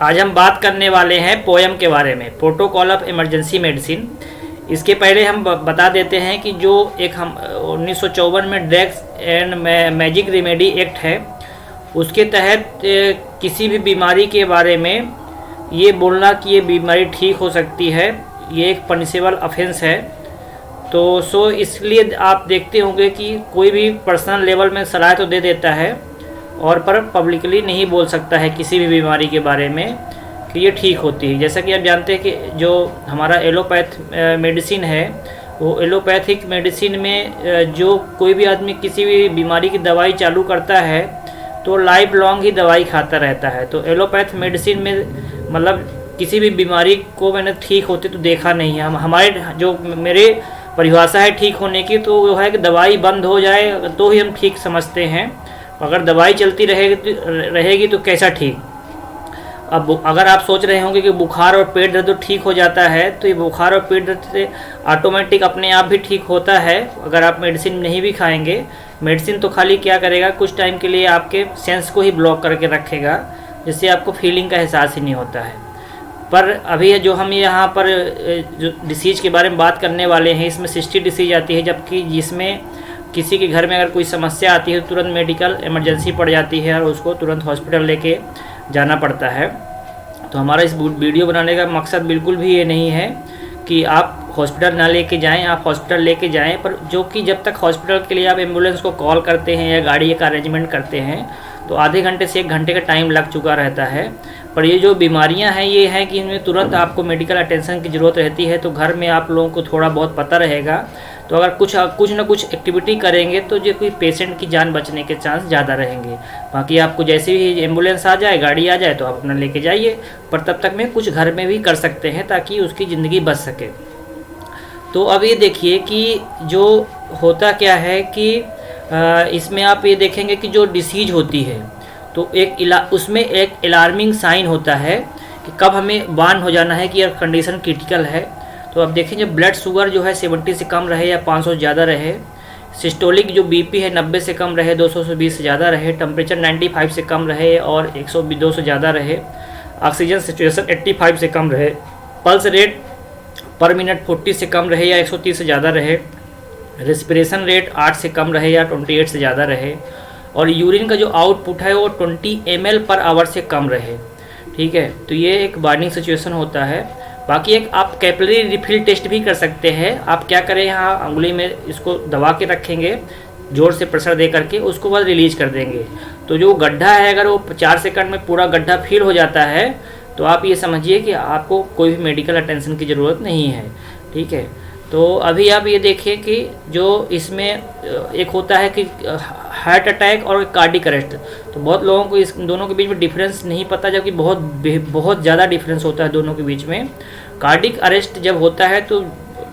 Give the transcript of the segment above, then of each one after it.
आज हम बात करने वाले हैं पोएम के बारे में, प्रोटोकॉल ऑफ इमरजेंसी मेडिसिन। इसके पहले हम बता देते हैं कि जो एक हम 1954 में drugs and magic remedy act है, उसके तहत किसी भी बीमारी के बारे में ये बोलना कि ये बीमारी ठीक हो सकती है, ये एक पनिशेबल ऑफेंस है। तो इसलिए आप देखते होंगे कि कोई भी पर्सनल लेवल में सलाह तो दे देता है और पर पब्लिकली नहीं बोल सकता है किसी भी बीमारी के बारे में कि ये ठीक होती है। जैसा कि आप जानते हैं कि जो हमारा एलोपैथ मेडिसिन है, वो एलोपैथिक मेडिसिन में जो कोई भी आदमी किसी भी बीमारी की दवाई चालू करता है तो लाइफ लॉन्ग ही दवाई खाता रहता है। तो एलोपैथ मेडिसिन में मतलब किसी भी बीमारी को मैंने ठीक होते तो देखा नहीं है। हमारे जो मेरे परिभाषा है ठीक होने की, तो वो है कि दवाई बंद हो जाए तो ही हम ठीक समझते हैं। अगर दवाई चलती रहेगी तो कैसा ठीक। अब अगर आप सोच रहे होंगे कि बुखार और पेट दर्द ठीक हो जाता है, तो ये बुखार और पेट दर्द से ऑटोमेटिक अपने आप भी ठीक होता है अगर आप मेडिसिन नहीं भी खाएंगे। मेडिसिन तो खाली क्या करेगा, कुछ टाइम के लिए आपके सेंस को ही ब्लॉक करके रखेगा, जिससे आपको फीलिंग का एहसास ही नहीं होता है। पर अभी जो हम यहाँ पर जो डिसीज के बारे में बात करने वाले हैं, इसमें 60 डिसीज आती है, जबकि जिसमें किसी के घर में अगर कोई समस्या आती है तो तुरंत मेडिकल इमरजेंसी पड़ जाती है और उसको तुरंत हॉस्पिटल लेके जाना पड़ता है। तो हमारा इस वीडियो बनाने का मकसद बिल्कुल भी ये नहीं है कि आप हॉस्पिटल ना लेके जाएं, आप हॉस्पिटल लेके जाएं, पर जो कि जब तक हॉस्पिटल के लिए आप एम्बुलेंस को कॉल करते हैं या गाड़ी का अरेंजमेंट करते हैं तो आधे घंटे से 1 घंटे का टाइम लग चुका रहता है। पर ये जो बीमारियां हैं ये हैं कि इनमें तुरंत आपको मेडिकल अटेंशन की ज़रूरत रहती है। तो घर में आप लोगों को थोड़ा बहुत पता रहेगा, तो अगर कुछ ना कुछ एक्टिविटी करेंगे तो जो कोई पेशेंट की जान बचने के चांस ज़्यादा रहेंगे। बाकी आपको जैसे ही एम्बुलेंस आ जाए, गाड़ी आ जाए, तो आप अपना लेके जाइए, पर तब तक में कुछ घर में भी कर सकते हैं ताकि उसकी ज़िंदगी बच सके। तो अब ये देखिए कि जो होता क्या है कि इसमें आप ये देखेंगे कि जो डिसीज होती है तो उसमें एक अलार्मिंग साइन होता है कि कब हमें वार्न हो जाना है कि यह कंडीशन क्रिटिकल है। तो अब देखें जब ब्लड शुगर जो है 70 से कम रहे या 500 से ज़्यादा रहे, सिस्टोलिक जो बीपी है 90 से कम रहे, 220 से ज़्यादा रहे, टेम्परेचर 95 से कम रहे और 102 से ज़्यादा रहे, ऑक्सीजन सिचुएशन 85 से कम रहे, पल्स रेट पर मिनट 40 से कम रहे या 130 से ज़्यादा रहे, रेस्पिरेशन रेट 8 से कम रहे या 28 से ज़्यादा रहे, और यूरिन का जो आउटपुट है वो 20 ml पर आवर से कम रहे। ठीक है, तो ये एक वार्निंग सिचुएशन होता है। बाकी एक आप कैपिलरी रिफिल टेस्ट भी कर सकते हैं। आप क्या करें, यहाँ अंगुली में इसको दबा के रखेंगे, जोर से प्रेशर दे करके, उसको बाद रिलीज कर देंगे। तो जो गड्ढा है अगर वो 4 सेकंड में पूरा गड्ढा फिल हो जाता है तो आप ये समझिए कि आपको कोई भी मेडिकल अटेंशन की ज़रूरत नहीं है। ठीक है, तो अभी आप ये देखिए कि जो इसमें एक होता है कि हार्ट अटैक और कार्डिक अरेस्ट। तो बहुत लोगों को इस दोनों के बीच में डिफरेंस नहीं पता, जबकि बहुत ज़्यादा डिफरेंस होता है दोनों के बीच में। कार्डिक अरेस्ट जब होता है तो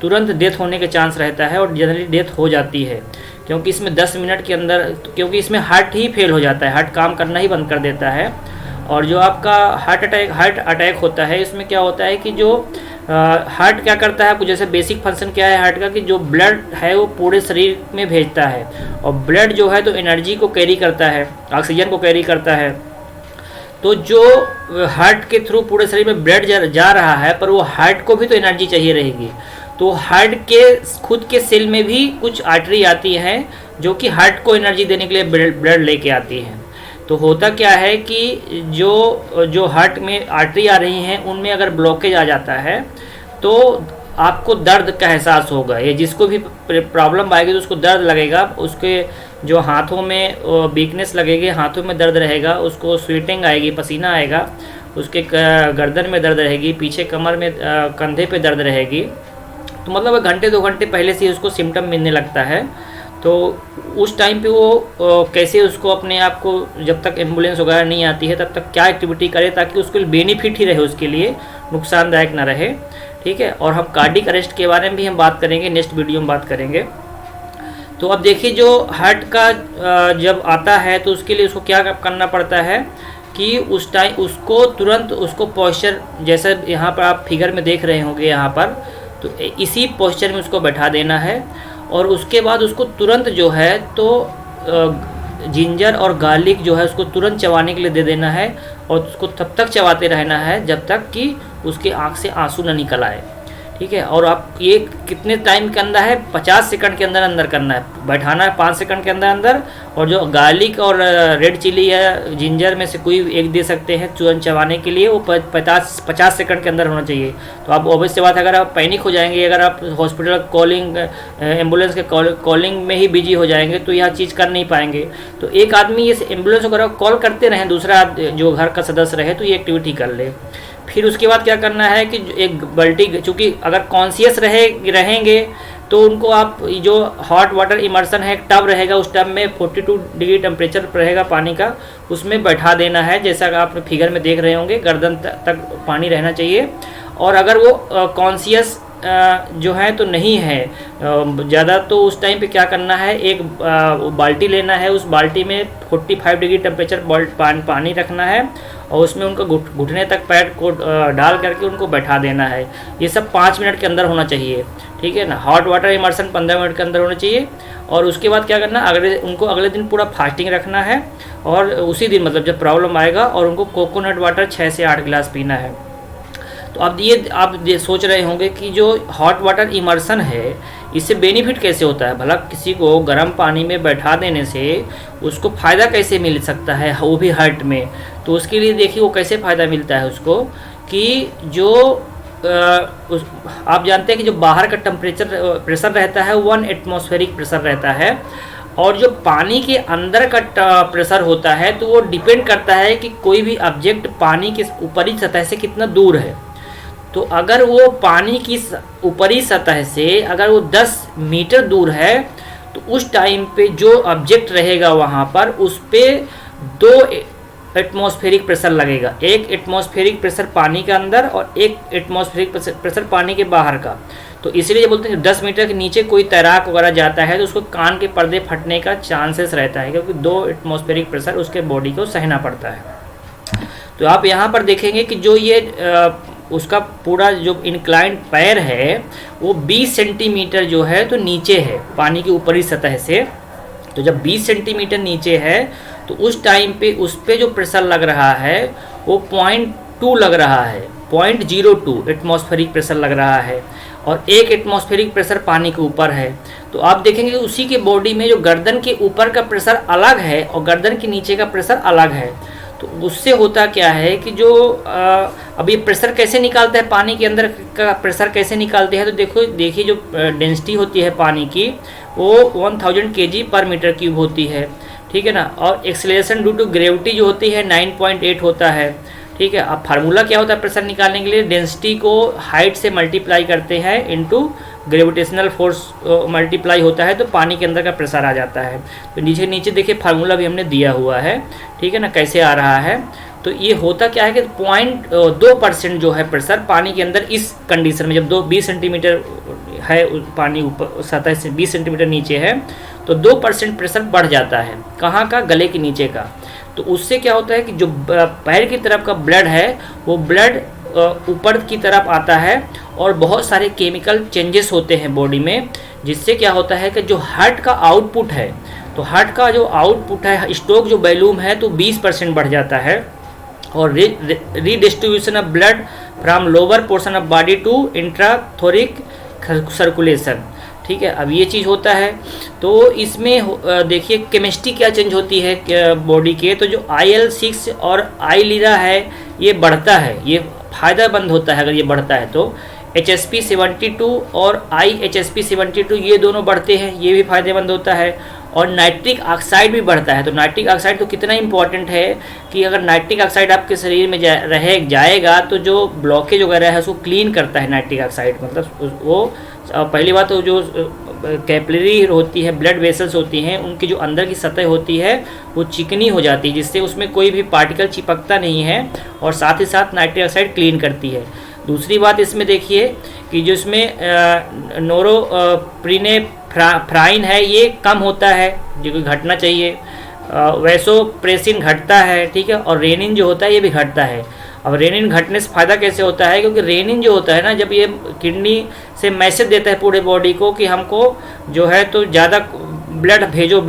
तुरंत डेथ होने के चांस रहता है और जनरली डेथ हो जाती है, क्योंकि इसमें 10 मिनट के अंदर, क्योंकि इसमें हार्ट ही फेल हो जाता है, हार्ट काम करना ही बंद कर देता है। और जो आपका हार्ट अटैक होता है, इसमें क्या होता है कि जो हार्ट क्या करता है, जैसे बेसिक फंक्शन क्या है हार्ट का कि जो ब्लड है वो पूरे शरीर में भेजता है, और ब्लड जो है तो एनर्जी को कैरी करता है, ऑक्सीजन को कैरी करता है। तो जो हार्ट के थ्रू पूरे शरीर में ब्लड जा रहा है, पर वो हार्ट को भी तो एनर्जी चाहिए रहेगी। तो हार्ट के खुद के सेल में भी कुछ आर्टरी आती हैं जो कि हार्ट को एनर्जी देने के लिए ब्लड लेके आती हैं। तो होता क्या है कि जो हार्ट में आर्टरी आ रही हैं उनमें अगर ब्लॉकेज आ जाता है तो आपको दर्द का एहसास होगा। ये जिसको भी प्रॉब्लम आएगी तो उसको दर्द लगेगा, उसके जो हाथों में वीकनेस लगेगी, हाथों में दर्द रहेगा, उसको स्वेटिंग आएगी, पसीना आएगा, उसके गर्दन में दर्द रहेगी, पीछे कमर में कंधे पे दर्द रहेगी। तो मतलब घंटे 2 घंटे पहले से उसको सिम्टम मिलने लगता है। तो उस टाइम पे वो कैसे उसको अपने आप को, जब तक एम्बुलेंस वगैरह नहीं आती है तब तक क्या एक्टिविटी करे ताकि उसके लिए बेनिफिट ही रहे, उसके लिए नुकसानदायक ना रहे। ठीक है, और हम कार्डिक अरेस्ट के बारे में भी हम बात करेंगे, नेक्स्ट वीडियो में बात करेंगे। तो अब देखिए जो हार्ट का जब आता है तो उसके लिए उसको क्या करना पड़ता है कि उस टाइम उसको तुरंत उसको पोस्चर, जैसे यहाँ पर आप फिगर में देख रहे होंगे यहाँ पर, तो इसी पोस्चर में उसको बैठा देना है। और उसके बाद उसको तुरंत जो है तो जिंजर और गार्लिक जो है उसको तुरंत चबाने के लिए दे देना है, और उसको तब तक चबाते रहना है जब तक कि उसके आँख से आंसू न निकल आए। ठीक है, और आप ये कितने टाइम के अंदर है, 50 सेकंड के अंदर अंदर करना है, बैठाना है 5 सेकंड के अंदर अंदर। और जो गार्लिक और रेड चिली या जिंजर में से कोई एक दे सकते हैं तुरंत चबाने के लिए, वो 50 सेकंड के अंदर होना चाहिए। तो आप ऑब्वियस सी बात है, अगर आप पैनिक हो जाएंगे, अगर आप हॉस्पिटल कॉलिंग एम्बुलेंस के कॉलिंग में ही बिजी हो जाएंगे तो यह चीज़ कर नहीं पाएंगे। तो एक आदमी ये एम्बुलेंस वगैरह कॉल करते रहें, दूसरा जो घर का सदस्य रहे तो ये एक्टिविटी कर ले। फिर उसके बाद क्या करना है कि एक बाल्टी, चूँकि अगर कॉन्शियस रहेंगे तो उनको आप जो हॉट वाटर इमर्सन है, एक टब रहेगा, उस टब में 42 डिग्री टेम्परेचर रहेगा पानी का, उसमें बैठा देना है, जैसा कि आप फिगर में देख रहे होंगे, गर्दन तक पानी रहना चाहिए। और अगर वो कॉन्शियस जो है तो नहीं है ज़्यादा, तो उस टाइम पे क्या करना है, एक बाल्टी लेना है, उस बाल्टी में 45 डिग्री टेम्परेचर पानी रखना है, और उसमें उनको घुटने तक पैर को डाल करके उनको बैठा देना है। ये सब 5 मिनट के अंदर होना चाहिए। ठीक है ना, हॉट वाटर इमर्सन 15 मिनट के अंदर होना चाहिए। और उसके बाद क्या करना, उनको अगले दिन पूरा फास्टिंग रखना है, और उसी दिन मतलब जब प्रॉब्लम आएगा, और उनको कोकोनट वाटर 6 से 8 गिलास पीना है। तो अब आप ये सोच रहे होंगे कि जो हॉट वाटर इमर्सन है, इससे बेनिफिट कैसे होता है, भला किसी को गर्म पानी में बैठा देने से उसको फ़ायदा कैसे मिल सकता है, वो भी हार्ट में। तो उसके लिए देखिए वो कैसे फ़ायदा मिलता है उसको, कि जो आप जानते हैं कि जो बाहर का प्रेशर रहता है 1 एटमॉस्फेरिक प्रेशर रहता है, और जो पानी के अंदर का प्रेशर होता है तो वो डिपेंड करता है कि कोई भी ऑब्जेक्ट पानी के ऊपरी सतह से कितना दूर है। तो अगर वो पानी की ऊपरी सतह से अगर वो 10 मीटर दूर है, तो उस टाइम पे जो ऑब्जेक्ट रहेगा वहाँ पर, उस पर 2 एटमॉस्फेरिक प्रेशर लगेगा। एक एटमॉस्फेरिक प्रेशर पानी के अंदर और एक एटमॉस्फेरिक प्रेशर पानी के बाहर का। तो इसलिए बोलते हैं 10 मीटर के नीचे कोई तैराक वगैरह जाता है तो उसको कान के पर्दे फटने का चांसेस रहता है, क्योंकि 2 एटमॉस्फेरिक प्रेशर उसके बॉडी को सहना पड़ता है। तो आप यहाँ पर देखेंगे कि जो ये उसका पूरा जो इंक्लाइंड पैर है वो 20 सेंटीमीटर जो है तो नीचे है पानी की ऊपरी सतह से। तो जब 20 सेंटीमीटर नीचे है तो उस टाइम पे उस पर जो प्रेशर लग रहा है वो 0.2 लग रहा है, 0.02 एटमॉस्फेरिक प्रेशर लग रहा है, और 1 एटमॉस्फेरिक प्रेशर पानी के ऊपर है। तो आप देखेंगे उसी के बॉडी में जो गर्दन के ऊपर का प्रेशर अलग है और गर्दन के नीचे का प्रेशर अलग है। तो उससे होता क्या है कि जो अब ये प्रेशर कैसे निकालता है, पानी के अंदर का प्रेशर कैसे निकालते हैं, तो देखिए जो डेंसिटी होती है पानी की वो 1000 kg पर मीटर क्यूब होती है, ठीक है ना। और एक्सेलरेशन ड्यू टू ग्रेविटी जो होती है 9.8 होता है, ठीक है। अब फार्मूला क्या होता है प्रेशर निकालने के लिए, डेंसिटी को हाइट से मल्टीप्लाई करते हैं इनटू ग्रेविटेशनल फोर्स मल्टीप्लाई होता है, तो पानी के अंदर का प्रेशर आ जाता है। तो नीचे देखिए फार्मूला भी हमने दिया हुआ है, ठीक है ना, कैसे आ रहा है। तो ये होता क्या है कि 0.2% जो है प्रेशर पानी के अंदर इस कंडीशन में, जब 20 सेंटीमीटर है पानी ऊपर सतह से 20 सेंटीमीटर नीचे है तो 2% प्रेशर बढ़ जाता है। कहाँ का, गले के नीचे का। तो उससे क्या होता है कि जो पैर की तरफ का ब्लड है वो ब्लड ऊपर की तरफ आता है, और बहुत सारे केमिकल चेंजेस होते हैं बॉडी में, जिससे क्या होता है कि जो हार्ट का आउटपुट है, तो हार्ट का जो आउटपुट है, स्ट्रोक जो वॉल्यूम है तो 20% बढ़ जाता है, और redistribution of blood from lower portion of body to intrathoracic circulation, ठीक है। अब ये चीज़ होता है। तो इसमें देखिए केमिस्ट्री क्या चेंज होती है बॉडी के, तो जो IL-6 और ILIRA है ये बढ़ता है, ये फ़ायदेमंद होता है अगर ये बढ़ता है तो। HSP72 और IHSP72 ये दोनों बढ़ते हैं, ये भी फ़ायदेमंद होता है। और नाइट्रिक ऑक्साइड भी बढ़ता है। तो नाइट्रिक ऑक्साइड तो कितना इंपॉर्टेंट है कि अगर नाइट्रिक ऑक्साइड आपके शरीर में जाएगा तो जो ब्लॉकेज वगैरह है उसको क्लीन करता है नाइट्रिक ऑक्साइड। मतलब वो पहली बात तो जो कैपिलरी होती है, ब्लड वेसल्स होती हैं, उनकी जो अंदर की सतह होती है वो चिकनी हो जाती है, जिससे उसमें कोई भी पार्टिकल चिपकता नहीं है, और साथ ही साथ नाइट्रिक ऑक्साइड क्लीन करती है। दूसरी बात इसमें देखिए कि जो इसमें नोरोप्रिनेफ्राइन है ये कम होता है, जो कि घटना चाहिए। वैसोप्रेसिन घटता है, ठीक है, और रेनिन जो होता है ये भी घटता है। अब रेनिन घटने से फ़ायदा कैसे होता है, क्योंकि रेनिन जो होता है ना, जब ये किडनी से मैसेज देता है पूरे बॉडी को कि हमको जो है तो ज़्यादा ब्लड भेजो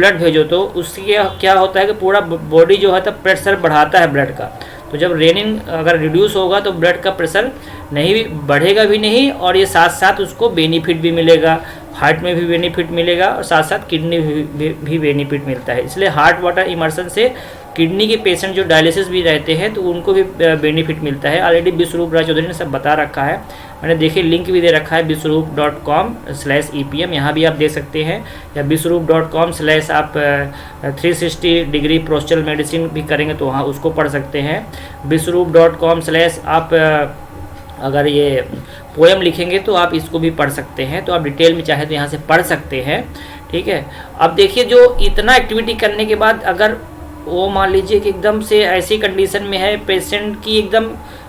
तो उससे क्या होता है कि पूरा बॉडी जो है तो प्रेशर बढ़ाता है ब्लड का। तो जब रेनिन अगर रिड्यूस होगा तो ब्लड का प्रेशर नहीं बढ़ेगा भी नहीं, और ये साथ साथ उसको बेनिफिट भी मिलेगा, हार्ट में भी बेनिफिट मिलेगा और साथ साथ किडनी भी बेनिफिट मिलता है। इसलिए हार्ट वाटर इमर्शन से किडनी के पेशेंट जो डायलिसिस भी रहते हैं तो उनको भी बेनिफिट मिलता है। ऑलरेडी विश्वरूप राय चौधरी ने सब बता रखा है, मैंने देखिए लिंक भी दे रखा है विश्वरूप.com/EPM, यहाँ भी आप देख सकते हैं, या विश्वरूप.com/ आप 360 डिग्री पोस्चरल मेडिसिन भी करेंगे तो वहाँ उसको पढ़ सकते हैं। विश्वरूप.com/ आप अगर ये पोएम लिखेंगे तो आप इसको भी पढ़ सकते हैं, तो आप डिटेल में चाहे तो यहाँ से पढ़ सकते हैं। ठीक है, अब देखिए जो इतना एक्टिविटी करने के बाद अगर वो मान लीजिए कि एकदम से ऐसी कंडीशन में है, पेशेंट की एकदम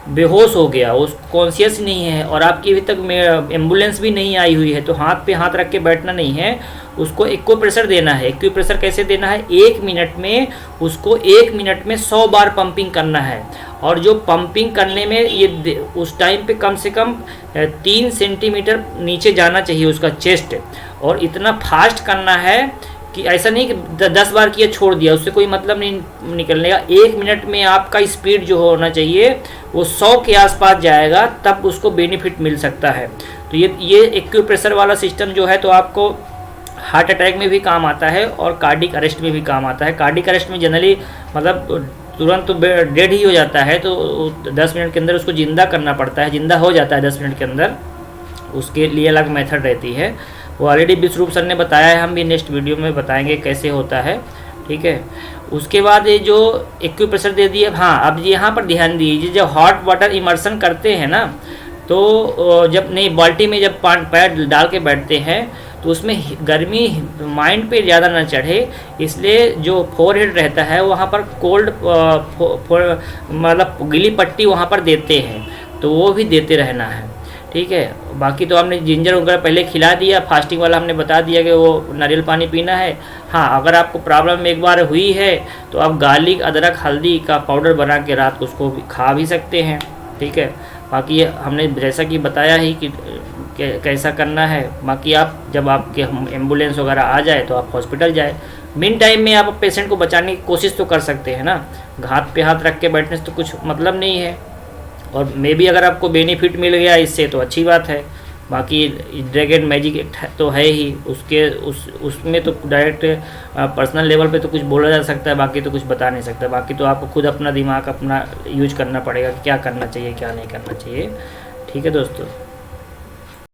बेहोश हो गया, उस कॉन्शियस नहीं है और आपकी अभी तक एम्बुलेंस भी नहीं आई हुई है, तो हाथ पे हाथ रख के बैठना नहीं है, उसको एक्यूप्रेशर देना है। एक्यूप्रेशर कैसे देना है? 1 मिनट में उसको 1 मिनट में 100 बार पंपिंग करना है, और जो पंपिंग करने में ये उस टाइम पे कम से कम 3 सेंटीमीटर नीचे जाना चाहिए उसका चेस्ट, और इतना फास्ट करना है कि ऐसा नहीं कि 10 बार किया छोड़ दिया, उससे कोई मतलब नहीं निकलने का। 1 मिनट में आपका स्पीड जो होना चाहिए वो 100 के आसपास जाएगा, तब उसको बेनिफिट मिल सकता है। तो ये एक्यूप्रेशर वाला सिस्टम जो है तो आपको हार्ट अटैक में भी काम आता है और कार्डिक अरेस्ट में भी काम आता है। कार्डिक अरेस्ट में जनरली मतलब तुरंत तो डेड ही हो जाता है, तो 10 मिनट के अंदर उसको ज़िंदा करना पड़ता है, ज़िंदा हो जाता है 10 मिनट के अंदर, उसके लिए अलग मेथड रहती है। वो ऑलरेडी विश्वरूप सर ने बताया है, हम भी नेक्स्ट वीडियो में बताएंगे कैसे होता है। ठीक है, उसके बाद ये जो एक्यूप्रेशर दे दिए, हाँ अब यहाँ पर ध्यान दीजिए, जब हॉट वाटर इमर्शन करते हैं ना, तो जब नहीं बाल्टी में जब पैर डाल के बैठते हैं तो उसमें गर्मी माइंड पे ज़्यादा ना चढ़े, इसलिए जो फोरहेड रहता है वहाँ पर कोल्ड मतलब गीली पट्टी वहाँ पर देते हैं, तो वो भी देते रहना है। ठीक है, बाकी तो हमने जिंजर वगैरह पहले खिला दिया, फास्टिंग वाला हमने बता दिया कि वो नारियल पानी पीना है। हाँ, अगर आपको प्रॉब्लम एक बार हुई है तो आप गार्लिक, अदरक, हल्दी का पाउडर बना के रात को उसको भी खा भी सकते हैं। ठीक है, बाकी हमने जैसा कि बताया ही कि कैसा करना है। बाकी आप जब आपके एम्बुलेंस वगैरह आ जाए तो आप हॉस्पिटल जाए, मीन टाइम में आप पेशेंट को बचाने की कोशिश तो कर सकते हैं ना, हाथ पे हाथ रख के बैठने से तो कुछ मतलब नहीं है। और मे भी अगर आपको बेनिफिट मिल गया इससे तो अच्छी बात है। बाकी ड्रैग मैजिक एक्ट तो है ही, उसमें तो डायरेक्ट पर्सनल लेवल पे तो कुछ बोला जा सकता है, बाकी तो कुछ बता नहीं सकता। बाकी तो आपको खुद अपना दिमाग अपना यूज करना पड़ेगा कि क्या करना चाहिए क्या नहीं करना चाहिए। ठीक है दोस्तों।